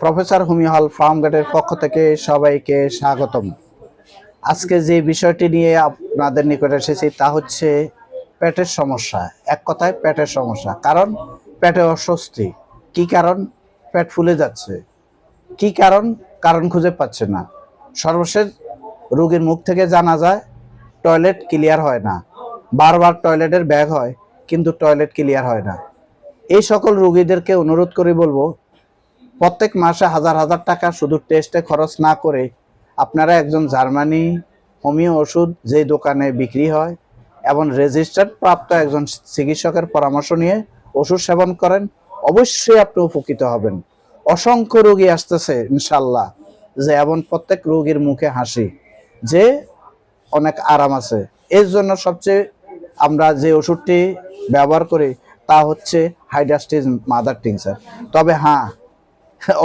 Professor হুমি হল ফার্মগেটের পক্ষ থেকে সবাইকে স্বাগতম। আজকে যে বিষয়টি নিয়ে আপনাদের নিকট এসেছি তা হচ্ছে পেটের সমস্যা। এক কথায় পেটের সমস্যা, কারণ পেটে অস্বস্তি। কি কারণ? পেট ফুলে যাচ্ছে। কি কারণ? কারণ খুঁজে পাচ্ছে না। সর্বশেষ রোগীর মুখ থেকে জানা যায় টয়লেট ক্লিয়ার হয় না, বারবার টয়লেটের ব্যাগ হয় কিন্তু টয়লেট ক্লিয়ার হয় না। এই সকল রোগীদেরকে অনুরোধ করে বলবো, প্রত্যেক মাসে হাজার হাজার টাকা শুধু টেস্টে খরচ না করে আপনারা একজন জার্মানি হোমিও ওষুধ যে দোকানে বিক্রি হয় এবং রেজিস্টার্ড প্রাপ্ত একজন চিকিৎসকের পরামর্শ নিয়ে ওষুধ সেবন করেন, অবশ্যই আপনি উপকৃত হবেন। অসংখ্য রোগী আসতেছে ইনশাল্লাহ, যে এমন প্রত্যেক রোগীর মুখে হাসি, যে অনেক আরাম আছে। এর জন্য সবচেয়ে আমরা যে ওষুধটি ব্যবহার করি তা হচ্ছে হাইড্রাস্টিস মাদার টিংচার। তবে হ্যাঁ,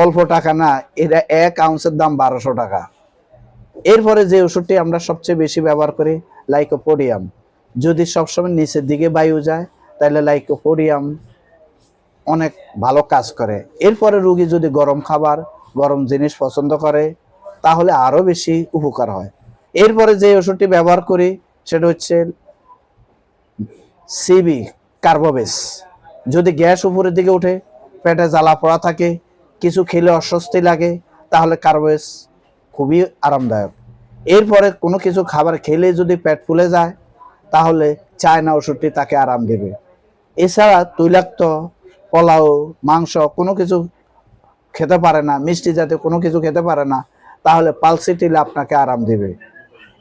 অল্প টাকা না, এটা 1 আউন্সের দাম 1200 টাকা। এরপরে যে ওষুধটি আমরা সবচেয়ে বেশি ব্যবহার করি লাইকোপোডিয়াম। যদি সবসময় নিচের দিকে বায়ু যায় তাহলে লাইকোপোডিয়াম অনেক ভালো কাজ করে। এরপরে রোগী যদি গরম খাবার, গরম জিনিস পছন্দ করে তাহলে আরও বেশি উপকার হয়। এরপরে যে ওষুধটি ব্যবহার করি সেটা হচ্ছে সিবি কার্বোবেস। যদি গ্যাস উপরের দিকে উঠে, পেটে জ্বালা পড়া থাকে, কিছু খেলে অস্বস্তি লাগে, তাহলে কার্বোবেস খুবই আরামদায়ক। এরপরে কোনো কিছু খাবার খেলে যদি পেট ফুলে যায় তাহলে চায়না ওষুধটি তাকে আরাম দেবে। এছাড়া তৈলাক্ত পোলাও, মাংস কোনো কিছু খেতে পারে না, মিষ্টি জাতীয় কোনো কিছু খেতে পারে না, তাহলে পালসিটিল আপনাকে আরাম দেবে।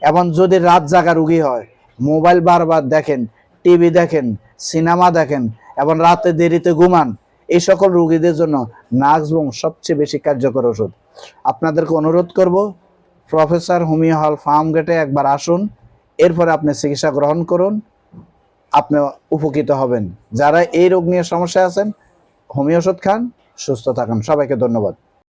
এবং যদি রাত জাগা রুগী হয়, মোবাইল বারবার দেখেন, টিভি দেখেন, সিনেমা দেখেন এবং রাতে দেরিতে ঘুমান, এই সকল রোগীদের জন্য নাক্সবুম সবচেয়ে বেশি কার্যকর ওষুধ। আপনাদেরকে অনুরোধ করব, প্রফেসর হোমিও হল ফার্মগেটে একবার আসুন, এরপরে আপনি চিকিৎসা গ্রহণ করুন, আপনি উপকৃত হবেন। যারা এই রোগ নিয়ে সমস্যা আছেন, হোমিও ওষুধ খান, সুস্থ থাকুন। সবাইকে ধন্যবাদ।